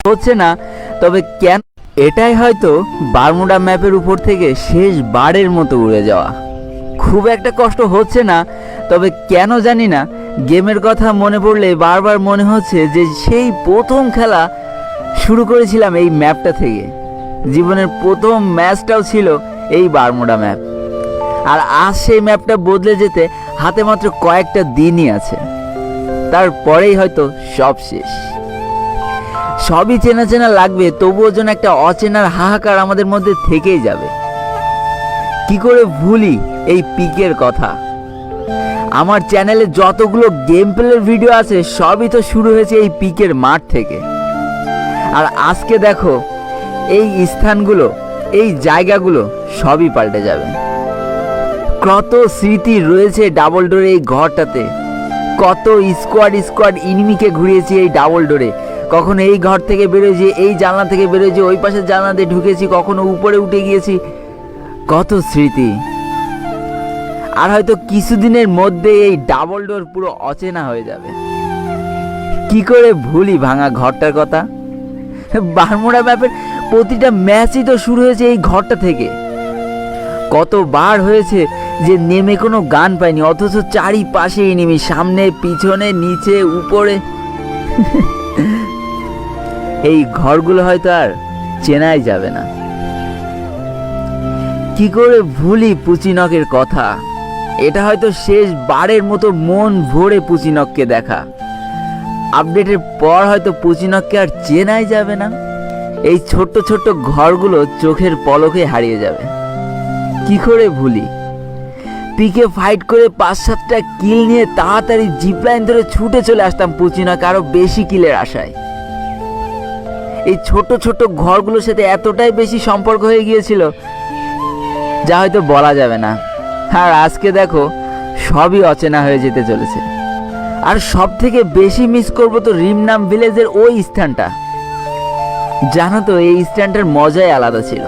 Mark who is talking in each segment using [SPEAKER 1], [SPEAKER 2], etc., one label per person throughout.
[SPEAKER 1] হচ্ছে না, তবে কেন? এটাই হয়তো বারমুডা ম্যাপের উপর থেকে শেষবারের মতো উড়ে যাওয়া। খুব একটা কষ্ট হচ্ছে না, তবে কেন জানি না গেমের কথা মনে পড়লে বারবার মনে হচ্ছে যে সেই প্রথম খেলা শুরু করেছিলাম এই ম্যাপটা থেকে। জীবনের প্রথম ম্যাচটাও ছিল এই বারমুডা ম্যাপ। আর আজ সেই ম্যাপটা বদলে যেতে হাতে মাত্র কয়েকটা দিনই আছে, তারপরেই হয়তো সব শেষ। সবই চেনা চেনা লাগবে, তবুও যেন একটা অচেনার হাহাকার আমাদের মধ্যে থেকেই যাবে। কি করে ভুলি এই পিকের কথা? আমার চ্যানেলে যতগুলো গেম প্লের ভিডিও আছে সবই তো শুরু হয়েছে এই পিকের মাঠ থেকে। আর আজকে দেখো এই স্থানগুলো, এই জায়গাগুলো সবই পাল্টে যাবে। কত স্মৃতি রয়েছে ডাবল ডোরে এই ঘরটাতে। কত স্কোয়াড ইনিমিকে ঘুরিয়েছি এই ডাবল ডোরে। কখনো এই ঘর থেকে বেরোয়েছি, এই জানলা থেকে বেরোয়েছি, ওই পাশের জানলা দিয়ে ঢুকেছি, কখনো উপরে উঠে গিয়েছি। কত স্মৃতি। আর হয়তো কিছুদিনের মধ্যে এই ডাবল ডোর পুরো অচেনা হয়ে যাবে। কি করে ভুলি ভাঙা ঘরটার কথা? বারমুডা ম্যাপের প্রতিটা ম্যাচই তো শুরু হয়েছে এই ঘরটা থেকে। কতবার হয়েছে যে নেমে কোনো গান পাইনি, অথচ চারিপাশে এনিমি, সামনে পিছনে নিচে উপরে। এই ঘরগুলো হয়তো আর চেনাই যাবে না। কি করে ভুলি পুচিনকের কথা? এটা হয়তো শেষবারের মতো মন ভরে পুচিনককে দেখা। আপডেটের পর হয়তো পুচিনককে আর চেনাই যাবে না। এই ছোট্ট ছোট্ট ঘরগুলো চোখের পলকে হারিয়ে যাবে। কি করে ভুলি? পিকে ফাইট করে 5-7টা কিল নিয়ে তাড়াতাড়ি জিপলাইন ধরে ছুটে চলে আসতাম পুচিনক আরো বেশি কিলের আশায়। এই ছোট ছোট ঘরগুলোর সাথে এতটাই বেশি সম্পর্ক হয়ে গিয়েছিল যা হয়তো বলা যাবে না। আর আজকে দেখো সবই অচেনা হয়ে যেতে চলেছে। আর সব থেকে বেশি মিস করবো তো রিমনাম ভিলেজের ওই স্থানটা। জানো তো এই স্থানটার মজাই আলাদা ছিল।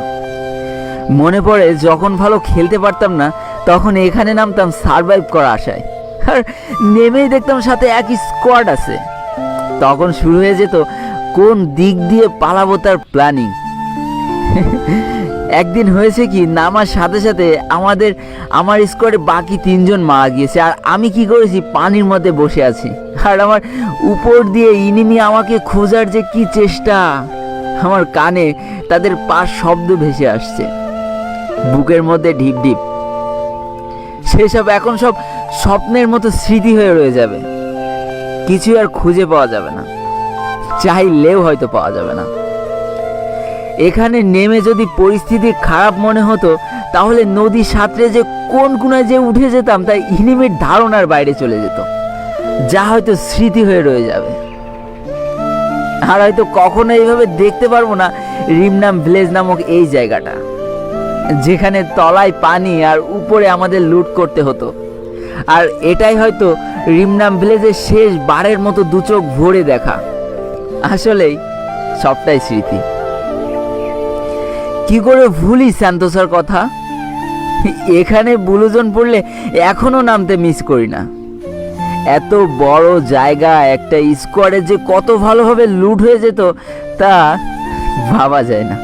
[SPEAKER 1] মনে পড়ে যখন ভালো খেলতে পারতাম না তখন এখানে নামতাম সারভাইভ করা আশায়, আর নেমেই দেখতাম সাথে একই স্কোয়াড আছে। তখন শুরু হয়ে যেত কোন দিক দিয়ে পালাবো তার প্ল্যানিং। একদিন হয়েছে কি, নামার সাথে সাথে আমার স্কোয়াডে বাকি 3জন মারা গিয়েছে। আর আমি কি করেছি, পানির মধ্যে বসে আছি। আর আমার উপর দিয়ে ইনিমি আমাকে খোঁজার যে কি চেষ্টা, আমার কানে তাদের পাশ শব্দ ভেসে আসছে, বুকের মধ্যে ঢিপ ঢিপ। সেসব এখন সব স্বপ্নের মতো স্মৃতি হয়ে রয়ে যাবে। কিছু আর খুঁজে পাওয়া যাবে না, চাইলেও হয়তো পাওয়া যাবে না। এখানে নেমে যদি পরিস্থিতি খারাপ মনে হতো তাহলে নদী সাঁতরে যে কোন কোনায় যে উঠে যেতাম তাই ইনিমির ধারণার বাইরে চলে যেত, যা হয়তো স্মৃতি হয়ে রয়ে যাবে। আর হয়তো কখনো এইভাবে দেখতে পারবো না রিমনাম ভিলেজ নামক এই জায়গাটা, যেখানে তলায় পানি আর উপরে আমাদের লুট করতে হতো। আর এটাই হয়তো রিমনাম ভিলেজের শেষবারের মতো দুচোখ ভরে দেখা। আসলেই সবটাই স্মৃতি। কি করে ভুলি স্যান্তোসার কথা? এখানে ব্লুজোন পড়লে এখনো নামতে মিস করি না। এত বড় জায়গা, একটা স্কোয়াডে যে কত ভালোভাবে লুট হয়ে যেত তা ভাবা যায় না।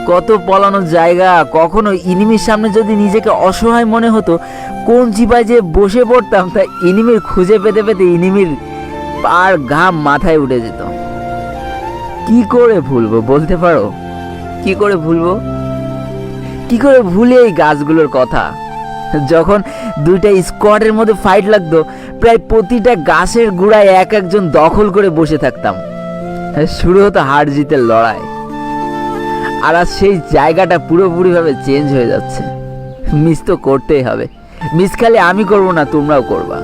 [SPEAKER 1] কত পলানো জায়গা। কখনো ইনিমির সামনে যদি নিজেকে অসহায় মনে হতো, কোন চিপায় যে বসে পড়তাম তা ইনিমির খুঁজে পেতে পেতে ইনিমির পার ঘাম মাথায় উঠে যেত। কি করে ভুলবো বলতে পারো? কি করে ভুলবো? কি করে ভুলি এই গাছগুলোর কথা? যখন দুইটা স্কোয়াডের মধ্যে ফাইট লাগতো, প্রায় প্রতিটা গাছের গোড়ায় এক একজন দখল করে বসে থাকতাম। শুরু হতো হার জিতের লড়াই। আর আজ সেই জায়গাটা পুরোপুরিভাবে চেঞ্জ হয়ে যাচ্ছে। মিস তো করতেই হবে। মিস খালি আমি করবো না, তোমরাও করবা।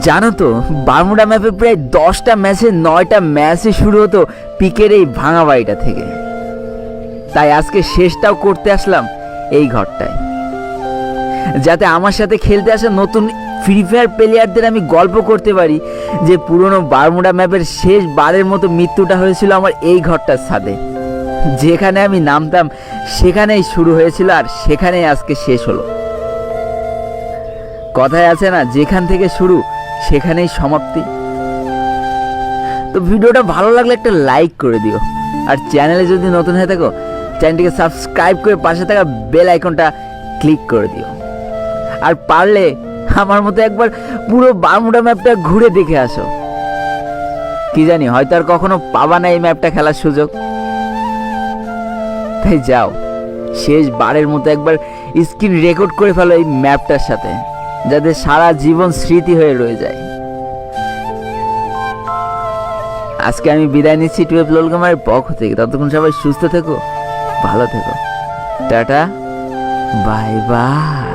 [SPEAKER 1] জানো তো বারমুডা ম্যাপে প্রায় 10টা ম্যাচে 9টা ম্যাচই শুরু হতো পিকের এই ভাঙা বাড়িটা থেকে। তাই আজকে শেষটাও করতে আসলাম এই ঘরটায়, যাতে আমার সাথে খেলতে আসা নতুন ফ্রি ফায়ার প্লেয়ারদের আমি গল্প করতে পারি যে পুরনো বারমুডা ম্যাপের শেষবারের মতো মৃত্যুটা হয়েছিল আমার এই ঘরটার ছাদে। যেখানে আমি নামতাম সেখানেই শুরু হয়েছিল আর সেখানেই আজকে শেষ হলো। কথায় আছে না, যেখান থেকে শুরু সেখানেই সমাপ্তি। তো ভিডিওটা ভালো লাগলে একটা লাইক করে দিও, আর চ্যানেলে যদি নতুন হয়ে থাকো চ্যানেলটিকে সাবস্ক্রাইব করে পাশে থাকা বেল আইকনটা ক্লিক করে দিও। আর পারলে আমার মতো একবার পুরো বারমুডা ম্যাপটা ঘুরে দেখে আসো। কি জানি হয়তো আর কখনো পাবা না এই ম্যাপটা খেলার সুযোগ। তাই যাও, শেষ বারের মতো একবার স্ক্রিন রেকর্ড করে ফেলো এই ম্যাপটার সাথে, যাতে সারা জীবন স্মৃতি হয়ে রয়ে যায়। আজকে আমি বিদায় নিচ্ছি 12 লোল গেমারের পক্ষ থেকে। ততক্ষণ সবাই সুস্থ থেকো, ভালো থেকো, টাটা, বাই বাই।